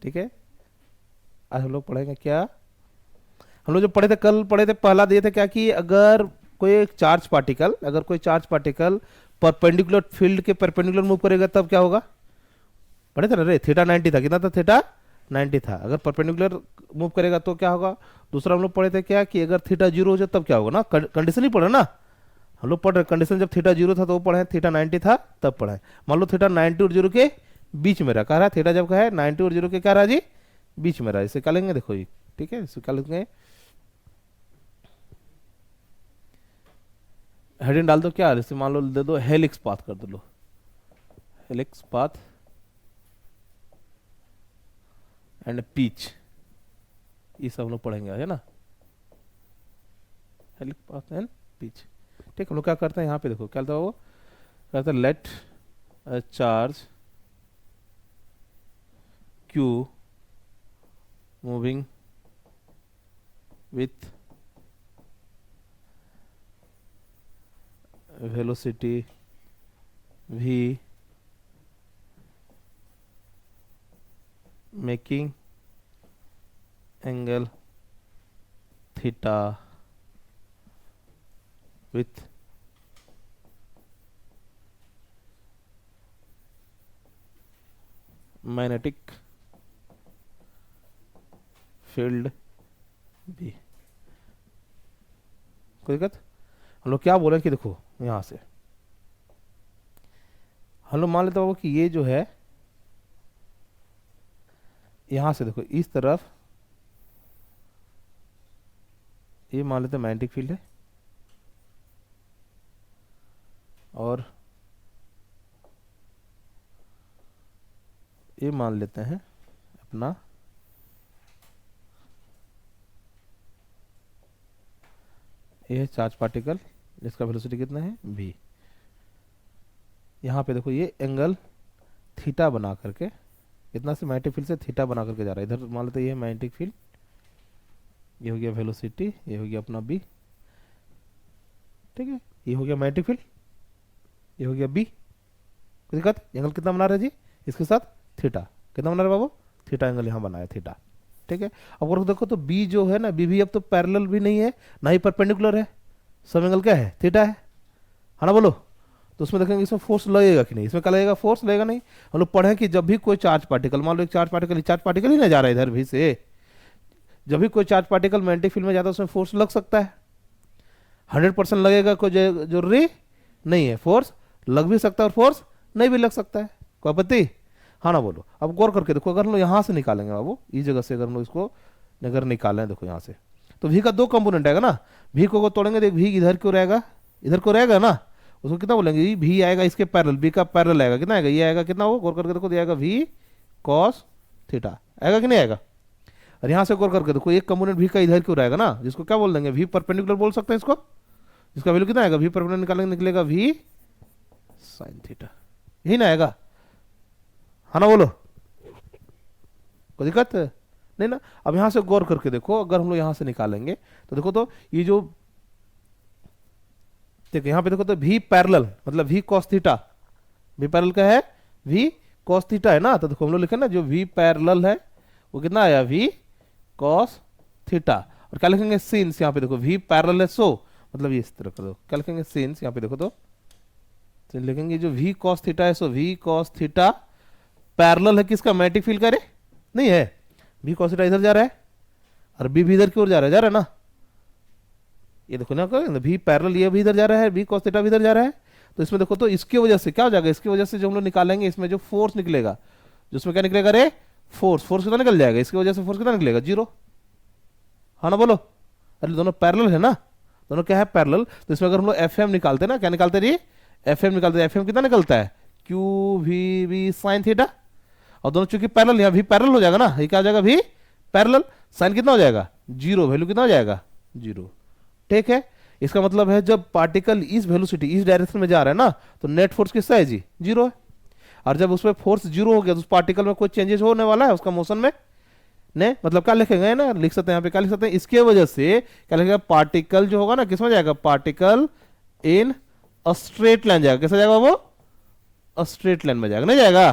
ठीक है, आज हम लोग पढ़ेंगे क्या, हम लोग जो पढ़े थे कल पढ़े थे, पहला दिए थे क्या कि अगर कोई एक चार्ज पार्टिकल, अगर कोई चार्ज पार्टिकल परपेंडिकुलर फील्ड के परपेंडिकुलर मूव करेगा तब क्या होगा, पढ़े थे ना रे, थीटा 90 था, कितना था थीटा 90 था, अगर परपेंडिकुलर मूव करेगा तो क्या होगा। दूसरा हम लोग पढ़े थे क्या कि अगर थीटा 0 हो जाए तब क्या होगा ना, कंडीशन ही पढ़े ना हम लोग, पढ़ रहे कंडीशन जब थीटा 0 था तो वो पढ़े, थीटा 90 था तब पढ़े। मान लो थीटा 90 और 0 के बीच में रहा, कह रहा है थीटा जब का है 90 और 0 के क्या रहा जी, बीच में रहा, इसे क्या लेंगे देखो ये, ठीक है, इसे क्या लेंगे, हेडिंग डाल दो क्या, जैसे मान लो दे दो हेलिक्स पाथ कर दो, लो हेलिक्स पाथ एंड पिच, ये सब हम लोग पढ़ेंगे है ना, हेलिक्स पाथ एंड पिच। ठीक, हम लोग क्या करते हैं यहाँ पे देखो क्या होता है, वो कहते हैं let charge q moving with velocity v making angle theta with magnetic field b। कोई दिक्कत, हम लोग क्या बोले कि देखो यहां से हम लोग मान लेते हो कि ये जो है यहां से देखो इस तरफ ये मान लेते हैं मैग्नेटिक फील्ड है, और ये मान लेते हैं अपना ये है चार्ज पार्टिकल जिसका वेलोसिटी कितना है v। यहाँ पे देखो ये एंगल थीटा बना करके इतना से मैग्नेटिक फील्ड से थीटा बना करके जा रहा है, इधर मान लेते हैं ये मैग्नेटिक फील्ड, ये हो गया वेलोसिटी, ये हो गया अपना b, ठीक है, ये हो गया मैग्नेटिक फील्ड, ये हो गया b। कोई दिक्कत, एंगल कितना बना रहा है जी, इसके साथ थीटा कितना बना रहा है बाबू, थीटा एंगल यहाँ बनाया थीटा, ठीक है। अब अगर देखो तो b जो है ना, b भी अब तो पैरेलल भी नहीं है ना ही परपेंडिकुलर है, सब एंगल क्या है थीटा है ना बोलो। तो उसमें देखेंगे इसमें फोर्स लगेगा कि नहीं, इसमें क्या लगेगा, फोर्स लगेगा नहीं। हम लोग पढ़े कि जब भी कोई चार्ज पार्टिकल, मान लो एक चार्ज पार्टिकल ही ना जा रहा है इधर भी से, जब भी कोई चार्ज पार्टिकल मैग्नेटिक फील्ड में जाता है उसमें फोर्स लग सकता है, 100% लगेगा कोई जरूरी नहीं है, फोर्स लग भी सकता है और फोर्स नहीं भी लग सकता है, कोई आपत्ति, हाँ ना बोलो। अब गौर करके देखो, अगर हम लोग यहाँ से निकालेंगे बाबू, इस जगह से अगर हम लोग इसको अगर निकालें देखो यहाँ से, तो भी का दो कंपोनेंट आएगा ना, भी को तोड़ेंगे तो भी इधर क्यों रहेगा, इधर को रहेगा ना, उसको कितना बोलेंगे भी आएगा इसके पैरेलल, बी का पैरेलल आएगा, कितना आएगा ये आएगा कितना, वो गौर करके देखो ये आएगा वी कॉस थीटा, आएगा कि नहीं आएगा। और यहाँ से गौर करके देखो एक कंपोनेंट भी का इधर क्यों रहेगा ना, जिसको क्या बोल देंगे वी परपेंडिकुलर बोल सकते हैं इसको, इसका वैल्यू कितना आएगा, वी परपेंडिकुलर निकालेंगे निकलेगा वी साइन थीटा, यही ना आएगा, हाँ ना बोलो, कोई दिक्कत नहीं ना। अब यहां से गौर करके देखो, अगर हम लोग यहां से निकालेंगे तो देखो तो ये जो देखो यहां पे देखो तो भी पैरेलल मतलब भी कॉस थीटा, भी पैरेलल का है भी कॉस थीटा है ना, तो देखो हम लोग लिखे ना जो भी पैरेलल है वो कितना आया भी कॉस थीटा, और क्या लिखेंगे सिंस, यहाँ पे देखो भी पैरेलल है सो मतलब ये इस तरह कर दो, क्या लिखेंगे सिंस, यहाँ पे देखो तो लिखेंगे जो भी कॉस थीटा है सो भी कॉस थीटा पैरेलल है किसका, मैग्नेटिक फील्ड का, रे नहीं है, भी कॉस थीटा इधर जा रहा है और बी भी इधर की ओर जा रहा है ना, ये देखो ना भी पैरेलल, ये भी इधर जा रहा है, भी कॉस थीटा भी इधर जा रहा है, तो इसमें देखो तो इसकी वजह से क्या हो जाएगा, इसकी वजह से जो हम लोग निकालेंगे इसमें जो फोर्स निकलेगा, जो उसमें क्या निकलेगा रे फोर्स, फोर्स कितना निकल जाएगा, इसकी वजह से फोर्स कितना निकलेगा जीरो, हाँ ना बोलो, अरे दोनों पैरेलल है ना, दोनों क्या है पैरेलल, तो इसमें अगर हम लोग एफ एम निकालते ना, क्या निकालते रही एफ एम निकालते, एफ एम कितना निकलता है q v v sine theta, और दोनों चूंकि पैरेलल, यहाँ भी पैरेलल हो जाएगा ना, ये क्या हो जाएगा भी पैरेलल, साइन कितना हो जाएगा जीरो, वैल्यू कितना हो जाएगा जीरो, ठीक है। इसका मतलब है जब पार्टिकल इस वेलोसिटी इस डायरेक्शन में जा रहा है ना, तो नेट फोर्स किसका है जी जीरो है, और जब उसमें फोर्स जीरो हो गया तो उस पार्टिकल में कोई चेंजेस होने वाला है उसका मोशन में ने, मतलब क्या लिखेंगे ना, लिख सकते हैं यहाँ पे क्या लिख सकते हैं, इसके वजह से क्या लिखेगा पार्टिकल जो होगा ना किसमें जाएगा, particle in a straight line जाएगा, कैसा जाएगा वो स्ट्रेट लाइन में जाएगा, नहीं जाएगा,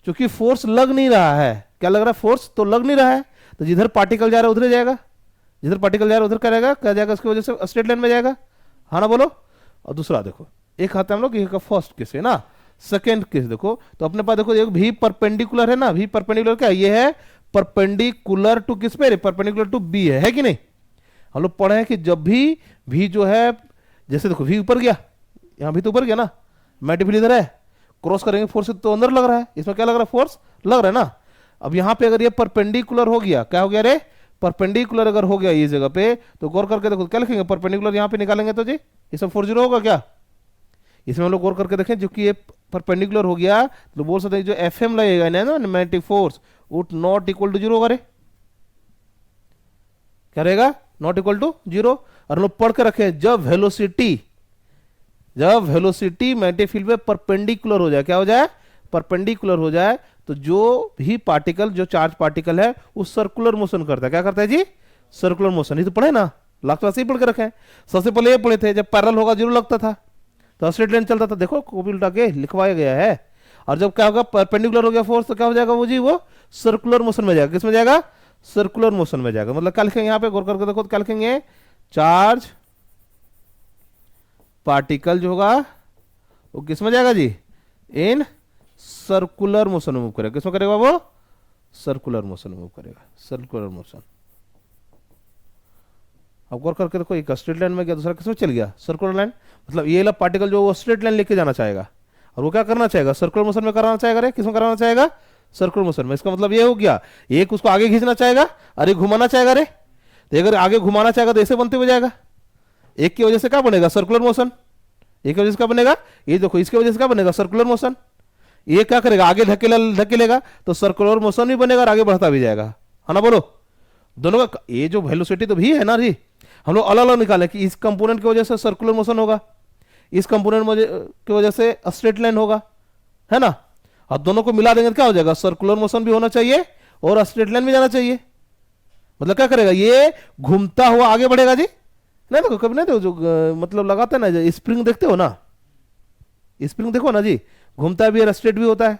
क्योंकि फोर्स लग नहीं रहा है, क्या लग रहा है, फोर्स तो लग नहीं रहा है, तो जिधर पार्टिकल जा रहा है उधर ही जाएगा, जिधर पार्टिकल जा रहा है उधर क्या जाएगा, उसकी वजह से स्ट्रेट लाइन में जाएगा। हाँ ना बोलो। और दूसरा देखो, एक हाथ हम लोग का फर्स्ट केस है ना, सेकेंड केस देखो, तो अपने पास देखो एक भी परपेंडिकुलर है ना, भी परपेंडिकुलर क्या ये है, परपेंडिकुलर टू किस पे, परपेंडिकुलर टू बी है कि नहीं। हम लोग पढ़े हैं कि जब भी जो है, जैसे देखो भी ऊपर गया, यहां भी तो ऊपर गया ना, मैटिफिल इधर है, क्रॉस करेंगे फोर्स तो अंदर लग रहा है, इसमें क्या लग रहा है, फोर्स लग रहा है ना। अब यहां पे अगर ये परपेंडिकुलर हो गया, क्या हो गया रे, परपेंडिकुलर अगर हो गया ये जगह पे, तो गौर करके देखो क्या लिखेंगे, परपेंडिकुलर यहां पे निकालेंगे तो जी इसमें 4 0 होगा क्या, इसमें हम लोग गौर करके देखें, जो कि ये परपेंडिकुलर हो गया तो बोल सकते हैं जो एफ एम लगेगा ना magnetic force would not equal to 0 करे, क्या रहेगा, नॉट इक्वल टू 0। और हम लोग पढ़ के रखे जब वेलोसिटी मैग्नेटिक फील्ड में परपेंडिकुलर हो जाए, क्या हो जाए, परपेंडिकुलर हो जाए, तो जो भी पार्टिकल, जो चार्ज पार्टिकल है वो सर्कुलर मोशन करता है, क्या करता है जी, सर्कुलर मोशन। ये तो पढ़े ना, लास्ट क्लास से ही पढ़ के रखे हैं। सबसे पहले ये पढ़े थे जब पैरेलल होगा 0 लगता था तो स्ट्रेट लाइन चलता था, देखो कॉपी उल्टा के लिखवाया गया है। और जब क्या होगा, परपेंडिकुलर हो गया फोर्स, तो क्या हो जाएगा वो जी, वो सर्कुलर मोशन में जाएगा, किसमें जाएगा, सर्कुलर मोशन में जाएगा। मतलब क्या लिखेंगे यहाँ पे, गौर करके देखो क्या लिखेंगे, चार्ज पार्टिकल जो होगा वो किसमें जाएगा जी, इन सर्कुलर मोशन में मूव करेगा, किसमें करेगा वो, सर्कुलर मोशन में मूव करेगा, सर्कुलर मोशन। अब गौर करके देखो, एक स्ट्रेट लाइन में गया, दूसरा किसमें चल गया, सर्कुलर लाइन। मतलब ये वाला पार्टिकल जो वो स्ट्रेट लाइन लेके जाना चाहेगा, और वो क्या करना चाहेगा, सर्कुलर मोशन में कराना चाहेगा रे, किसमें कराना चाहेगा, सर्कुलर मोशन में। इसका मतलब ये हो गया, एक उसको आगे खींचना चाहेगा और एक घुमाना चाहेगा रे, तो अगर आगे घुमाना चाहेगा तो ऐसे बनते हुए जाएगा, एक की वजह से क्या बनेगा, सर्कुलर मोशन, एक की वजह से क्या बनेगा, ये देखो इसकी वजह से क्या बनेगा, सर्कुलर मोशन। ये क्या करेगा, आगे धकेलेगा तो सर्कुलर मोशन भी बनेगा और आगे बढ़ता भी जाएगा, है ना बोलो। दोनों का ये जो वेलोसिटी तो भी है ना जी, हम लोग अलग अलग निकाले कि इस कंपोनेंट की वजह से सर्कुलर मोशन होगा, इस कंपोनेंट की वजह से स्ट्रेट लाइन होगा, है ना। और दोनों को मिला देंगे तो क्या हो जाएगा, सर्कुलर मोशन भी होना चाहिए और स्ट्रेट लाइन भी जाना चाहिए। मतलब क्या करेगा, ये घूमता हुआ आगे बढ़ेगा जी। नहीं देखो कभी नहीं देखो जो मतलब लगाते हैं ना, स्प्रिंग देखते हो ना, स्प्रिंग देखो ना जी, घूमता भी है स्ट्रेट भी होता है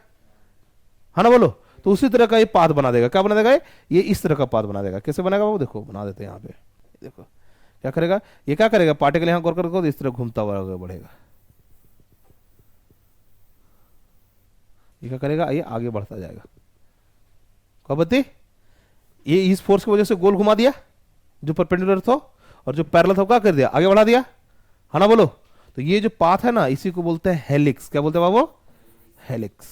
ना बोलो। तो उसी तरह का ये पाथ बना देगा, क्या बना देगा, ये इस तरह का पाथ बना देगा। कैसे बनेगा वो देखो, बना देते हैं यहाँ पे, देखो क्या करेगा, ये क्या करेगा, पार्टिकल यहां गौर करके इस तरह घूमता हुआ आगे बढ़ेगा, ये क्या करेगा, ये आगे बढ़ता जाएगा। कब बत्ती, ये इस फोर्स की वजह से गोल घुमा दिया जो परपेंडिकुलर था, और जो पैरेलल था क्या कर दिया, आगे बढ़ा दिया, है ना बोलो। तो ये जो पाथ है ना, इसी को बोलते हैं हेलिक्स। क्या बोलते हैं बाबू, हेलिक्स।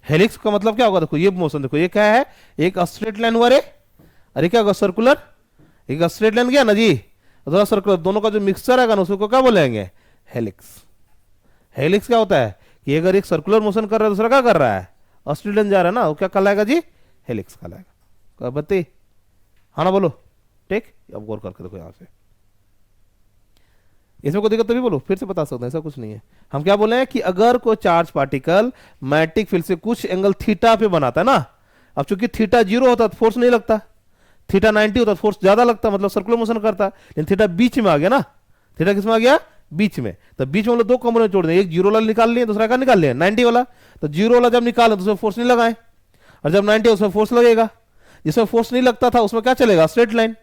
हेलिक्स का मतलब क्या होगा, देखो ये मोशन देखो, ये क्या है, एक स्ट्रेट लाइन हुआ रे, अरे क्या होगा, सर्कुलर, एक स्ट्रेट लाइन गया ना जी, थोड़ा सर्कुलर, दोनों का जो मिक्सचर है ना उसको क्या बोलेंगे, हेलिक्स। हेलिक्स क्या होता है कि अगर एक सर्कुलर मोशन कर रहा है, दूसरा क्या कर रहा है, स्ट्रेट लाइन जा रहा है ना, वो क्या कहलाएगा जी, हेलिक्स कहलाएगा। बत्ती, हाँ ना बोलो, ठीक। अब गौर करके देखो यहां से, इसमें कोई दिक्कत तो नहीं, बोलो फिर से बता सकते हैं, ऐसा कुछ नहीं है। हम क्या बोले हैं कि अगर कोई चार्ज पार्टिकल मैग्नेटिक फील्ड से कुछ एंगल थीटा पे बनाता है ना, अब चूंकि थीटा 0 होता तो फोर्स नहीं लगता, थीटा 90 होता तो फोर्स ज्यादा लगता, मतलब सर्कुलर मोशन करता, लेकिन थीटा बीच में आ गया ना, थीटा किस में आ गया, बीच में। तो बीच में दो कंपोनेंट जोड़ दें, एक 0 वाला निकाल लिए, दूसरा का निकाल लिया 90 वाला। तो 0 वाला जब निकाले तो उसमें फोर्स नहीं लगाए, और जब 90 उसमें फोर्स लगेगा। जिसमें फोर्स नहीं लगता था उसमें क्या चलेगा, स्ट्रेट लाइन,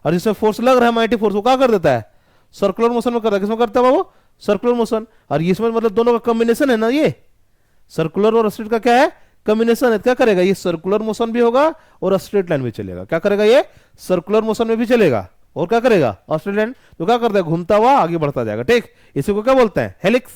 और जिसमें फोर्स लग रहा है मैग्नेटिक फोर्स, वो क्या कर देता है, सर्कुलर मोशन में करता है। किसमें करता है वो, सर्कुलर मोशन। और इसमें मतलब दोनों का कॉम्बिनेशन है ना, ये सर्कुलर और स्ट्रेट का क्या है, कॉम्बिनेशन है। क्या करेगा, ये सर्कुलर मोशन भी होगा और स्ट्रेट लाइन भी चलेगा। क्या करेगा, ये सर्कुलर मोशन में भी चलेगा और क्या करेगा, स्ट्रेट लाइन। तो क्या करता है, घूमता हुआ आगे बढ़ता जाएगा, ठीक। इसी को क्या बोलते हैं, हेलिक्स।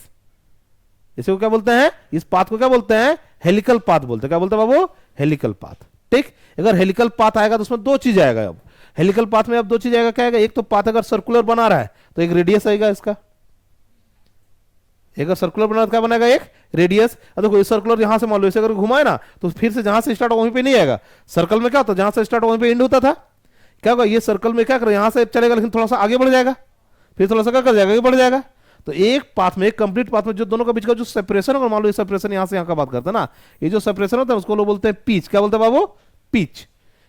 इसी को क्या बोलते हैं, इस पाथ को क्या बोलते हैं, हेलिकल पाथ बोलते हैं। क्या बोलते हैं बाबू, हेलिकल पाथ, ठीक। अगर हेलिकल पाथ आएगा तो उसमें दो चीज आएगा। अब हेलिकल पाथ में अब दो चीज आएगा, क्या आएगा, एक तो पाथ अगर सर्कुलर बना रहा है तो एक रेडियस आएगा इसका, एक सर्कुलर बना क्या बनेगा, एक रेडियस। देखो सर्कुलर यहां से मान लो इसे अगर घुमाए ना तो फिर से जहां से स्टार्ट वहीं पे नहीं आएगा। सर्कल में क्या होता है, जहां से स्टार्ट वहीं पे एंड होता था। क्या होगा, ये सर्कल में क्या कर यहां से चलेगा लेकिन थोड़ा सा आगे बढ़ जाएगा, फिर थोड़ा सा क्या कर जाएगा, आगे बढ़ जाएगा। तो एक पाथ में, एक कंप्लीट पाथ में जो दोनों के बीच का जो सेपरेशन होगा, मान लो ये सेपरेशन यहां से यहां का बात करते हैं ना, ये जो सेपरेशन होता है उसको लोग बोलते हैं पिच। क्या बोलते हैं बाबू, पिच।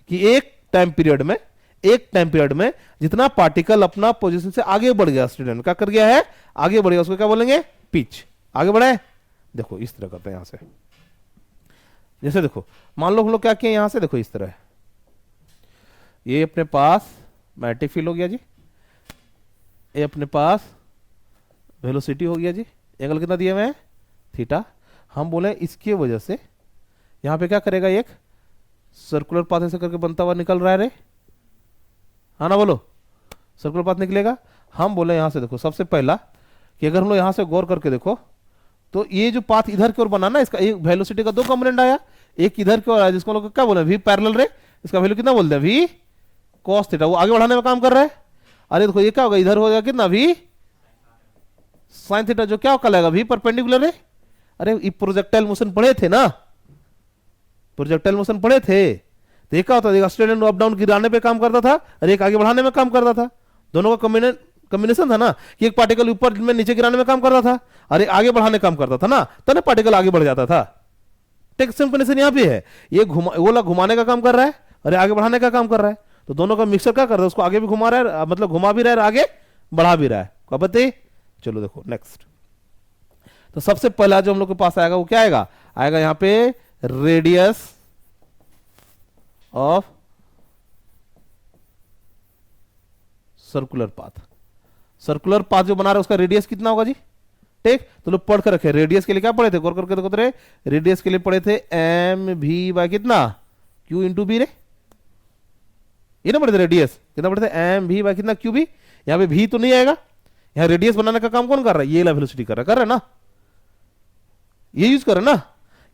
कि एक टाइम पीरियड में जितना पार्टिकल अपना पोजीशन से आगे बढ़ गया, स्टूडेंट क्या कर गया है, आगे बढ़ गया, उसको क्या बोलेंगे, पिच। आगे बढ़े, देखो इस तरह करते हैं यहां से। जैसे देखो मान लो हम लोग क्या किए यहां से, देखो इस तरह ये अपने पास मैग्नेटिक फील्ड हो गया जी, ये अपने पास वेलोसिटी हो गया जी, एंगल कितना दिया मैं थीटा। हम बोले इसके वजह से यहाँ पे क्या करेगा, एक सर्कुलर पाथ ऐसे करके बनता हुआ निकल रहा है रे, हाँ ना बोलो, सर्कुलर पाथ निकलेगा। हम बोले यहाँ से देखो सबसे पहला कि अगर हम लोग यहाँ से गौर करके देखो तो ये जो पाथ इधर की ओर बना ना, इसका एक वेलोसिटी का दो कंपोनेंट आया, एक इधर की ओर आया जिसको लोग क्या बोले वी पैरेलल रे, इसका वैल्यू कितना बोलते हैं वी कॉस थीटा, वो आगे बढ़ाने में काम कर रहा है। अरे देखो ये क्या होगा, इधर हो जाएगा कितना वी साइन थीटा, जो क्या कहलाएगा वी परपेंडिकुलर है। अरे ये प्रोजेक्टाइल मोशन पढ़े थे ना, प्रोजेक्टाइल मोशन पढ़े थे, तो ये क्या होता है, ऑस्ट्रेलियन अप डाउन गिराने पे काम करता था और एक आगे बढ़ाने में काम करता था, दोनों का कॉम्बिनेशन था ना, कि एक पार्टिकल ऊपर में नीचे गिराने में काम करता था और एक आगे बढ़ाने काम करता था ना, तब पार्टिकल आगे बढ़ जाता था। टेक्स्ट कंडीशन यहाँ पे है, ये वो घुमाने का काम कर रहा है और आगे बढ़ाने का काम कर रहा है, तो दोनों का मिक्सर क्या कर रहा है, उसको आगे भी घुमा रहा है, मतलब घुमा भी रहा है आगे बढ़ा भी रहा है। क्या बताइए, चलो देखो नेक्स्ट। तो सबसे पहला जो हम लोग के पास आएगा वो क्या आएगा, आएगा यहां पे radius of circular path. Circular path जो बना रहा है उसका रेडियस कितना होगा जी, ठीक, तो लोग पढ़ कर रखे, रेडियस के लिए क्या पढ़े थे, गौर करके देखो रे, रेडियस के लिए पढ़े थे एम भी बाय कितना क्यू इंटू बी रे, ये ना पढ़े थे रेडियस कितना पढ़े थे एम भी बाय कितना क्यू बी। यहां पे भी तो नहीं आएगा, यहां रेडियस बनाने का काम कौन कर रहा है, ये ला वेलोसिटी कर रहा है ना, ये यूज कर रहा है ना,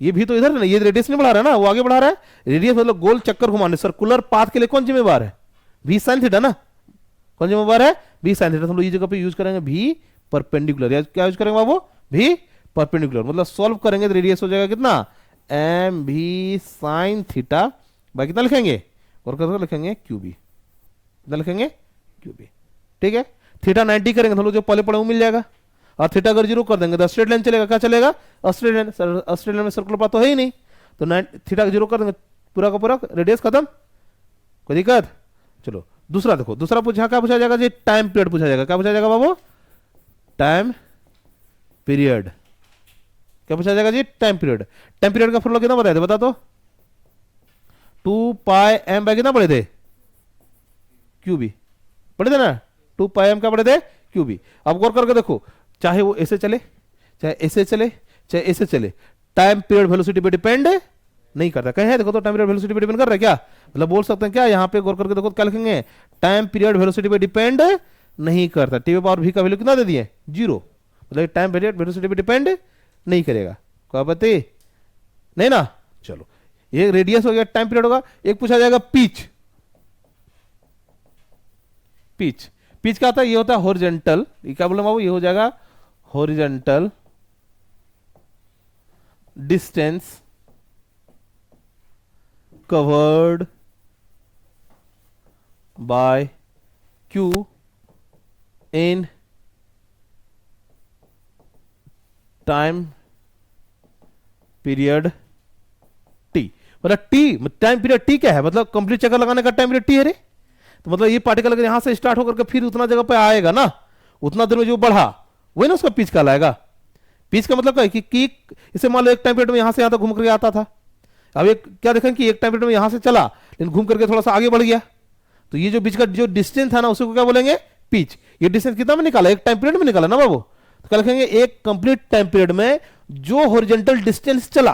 ये भी तो इधर है ना, ये रेडियस नहीं बढ़ा रहा है ना, वो आगे बढ़ा रहा है। रेडियस मतलब गोल चक्कर घुमाने, सर्कुलर पाथ के लिए कौन जिम्मेवार है, भी साइन थीटा ना, कौन जिम्मेवार है भी साइन थीटा। हम लोग ये जगह पे यूज करेंगे भी परपेंडिकुलर, या क्या यूज करेंगे बाबू भी परपेंडिकुलर, मतलब सॉल्व करेंगे तो रेडियस हो जाएगा कितना एम भी साइन थीटा बाय कितना लिखेंगे, और करके लिखेंगे क्यू बी, कितना लिखेंगे क्यू बी, ठीक है। थीटा 90 करेंगे तो हम लोग जो पहले पढ़े वो मिल जाएगा, और थीटा अगर जीरो कर देंगे तो स्ट्रेट लाइन चलेगा, क्या चलेगा स्ट्रेट लाइन, स्ट्रेट लाइन में सर्कुलर पाथ तो है ही नहीं, तो थीटा जीरो कर देंगे पूरा का पूरा रेडियस खत्म, कोई दिक्कत। चलो दूसरा देखो, दूसरा पूछा क्या पूछा जाएगा जी, टाइम पीरियड पूछा जाएगा, क्या पूछा जाएगा बाबू टाइम पीरियड, क्या पूछा जाएगा जी टाइम पीरियड। टाइम पीरियड का फॉर्मूला कितना बताए थे बता तो, 2 पाई एम बाय कितना पढ़े थे क्यू बी, पढ़े थे ना 2 पाई एम क्या पढ़े थे क्यू बी। अब गौर करके देखो, चाहे वो ऐसे चले चाहे ऐसे चले चाहे ऐसे चले, टाइम पीरियड वेलोसिटी पे डिपेंड नहीं करता, कहीं है देखो तो टाइम पीरियड वेलोसिटी पे डिपेंड कर रहा है क्या, मतलब बोल सकते हैं क्या, यहां पे गौर करके देखो क्या लिखेंगे, टाइम पीरियड वेलोसिटी पे डिपेंड नहीं करता, टी पावर भी का वैल्यू कितना दे दिए 0, मतलब टाइम पीरियड वेलोसिटी पे डिपेंड नहीं करेगा, क्या बताइए नहीं ना। चलो ये रेडियस हो गया, टाइम पीरियड होगा, एक पूछा जाएगा पिच। पिच पिच क्या होता है, ये होता है हॉरिजॉन्टल, ये क्या बोले बाबू, ये हो जाएगा horizontal distance covered by Q in time period T, मतलब टी टाइम पीरियड टी क्या है, मतलब कंप्लीट चक्कर लगाने का टाइम पीरियड टी है रे, तो मतलब ये पार्टिकल अगर यहां से स्टार्ट होकर के फिर उतना जगह पे आएगा ना, उतना देर में जो बढ़ा वही ना उसका पिच कहलाएगा। पिच का मतलब क्या है कि इसे मान लो एक टाइम पीरियड में यहां से यहां तक घूम करके आता था, अब एक क्या देखें कि एक टाइम पीरियड में यहां से चला लेकिन घूम करके थोड़ा सा आगे बढ़ गया, तो ये जो बीच का जो डिस्टेंस था ना उसी को क्या बोलेंगे पिच। ये डिस्टेंस कितना में निकाला, एक टाइम पीरियड में निकाला ना बाबू, तो क्या लिखेंगे एक कंप्लीट टाइम पीरियड में जो हॉरिजॉन्टल डिस्टेंस चला,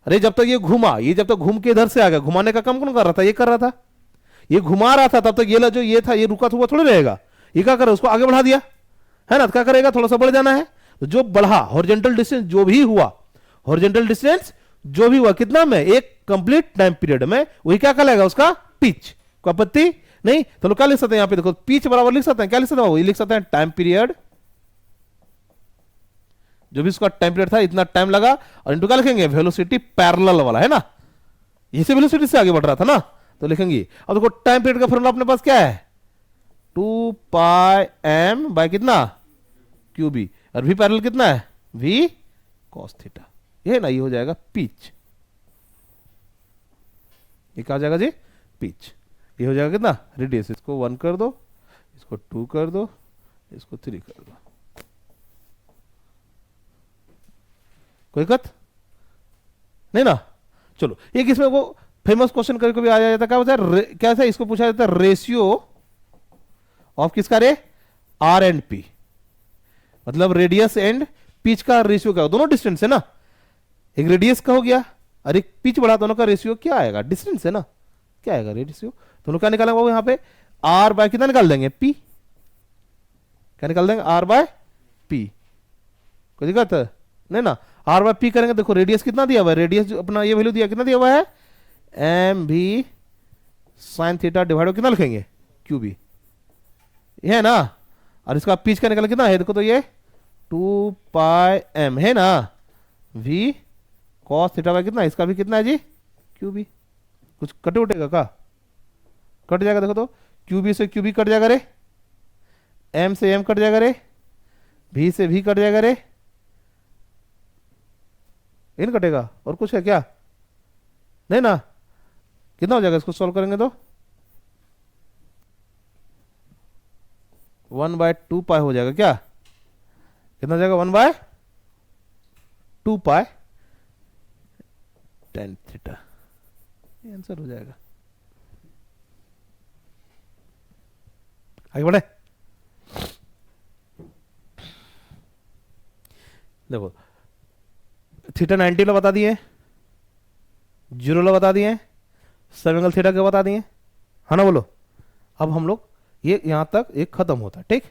अरे जब तक ये घूमा, ये जब तक घूम के इधर से आ गया, घुमाने का काम कौन कर रहा था, ये कर रहा था, ये घुमा रहा था, तब तक ये जो ये था ये रुका हुआ थोड़ा रहेगा, ये क्या करे उसको आगे बढ़ा दिया है ना, क्या करेगा थोड़ा सा बढ़ जाना है, तो जो बढ़ा हॉरिजॉन्टल डिस्टेंस जो भी हुआ, हॉरिजॉन्टल डिस्टेंस जो भी हुआ कितना में एक कंप्लीट टाइम पीरियड में, वही क्या कहलाएगा उसका पिच। कोई आपत्ति नहीं, तो लोग क्या लिख सकते हैं यहां पे देखो, पिच बराबर लिख सकते हैं, क्या लिख सकते हैं वही लिख सकते हैं टाइम पीरियड, जो भी उसका टाइम पीरियड था इतना टाइम लगा, और इनटू क्या लिखेंगे वेलोसिटी पैरेलल वाला है ना, इसे वेलोसिटी से आगे बढ़ रहा था ना, तो लिखेंगे। अब देखो टाइम पीरियड का फॉर्मूला अपने पास क्या है 2 पाई एम बाय कितना क्यू बी, और भी पैरेलल कितना है v cos थीटा, ये ना ये हो जाएगा पिच, ये क्या हो जाएगा जी पिच, ये हो जाएगा कितना रेडियस, इसको 1 कर दो, इसको 2 कर दो, इसको 3 कर दो, कोई दिक्कत नहीं ना। चलो एक इसमें वो फेमस क्वेश्चन करके भी आ जाता है, क्या होता है, क्या होता है, इसको पूछा जाता है रेशियो ऑफ किसका रे, आर एंड पी, मतलब रेडियस एंड पिच का रेशियो क्या हो, दोनों डिस्टेंस है ना, एक रेडियस का हो गया और एक पिच बढ़ा, दोनों का रेशियो क्या आएगा, डिस्टेंस है ना, क्या आएगा रेशियो, दोनों का निकालेंगे वो, यहां पे आर बाय कितना निकाल देंगे, पी, क्या निकाल देंगे, आर बाय पी, कोई दिक्कत है नहीं ना, आर बाय पी करेंगे, देखो रेडियस कितना दिया हुआ है, रेडियस अपना ये वैल्यू दिया, कितना दिया हुआ है, एम भी साइन थीटा डिवाइड कितना लिखेंगे, क्यू बी, ये है ना, और इसका पिच का निकाल कितना है, देखो तो ये 2 पाई एम है ना, वी कॉस थीटा बाय कितना, इसका भी कितना है जी, क्यू बी, कुछ कटे उठेगा का, कट जाएगा, देखो तो क्यू बी से क्यू बी कट जाएगा रे, एम से एम कट जाएगा रे, भी से भी कट जाएगा रे, इन कटेगा, और कुछ है क्या, नहीं ना, कितना हो जाएगा, इसको सॉल्व करेंगे तो 1/2 पाई हो जाएगा, क्या कितना हो जाएगा, 1/2 पाई टेन थीटा, ये आंसर हो जाएगा। आगे बढ़े, देखो थीटा 90 ला बता दिए, 0 ला बता दिए, सब एंगल थीटा के बता दिए, है ना, बोलो, अब हम लोग ये यहां तक एक खत्म होता है, ठीक।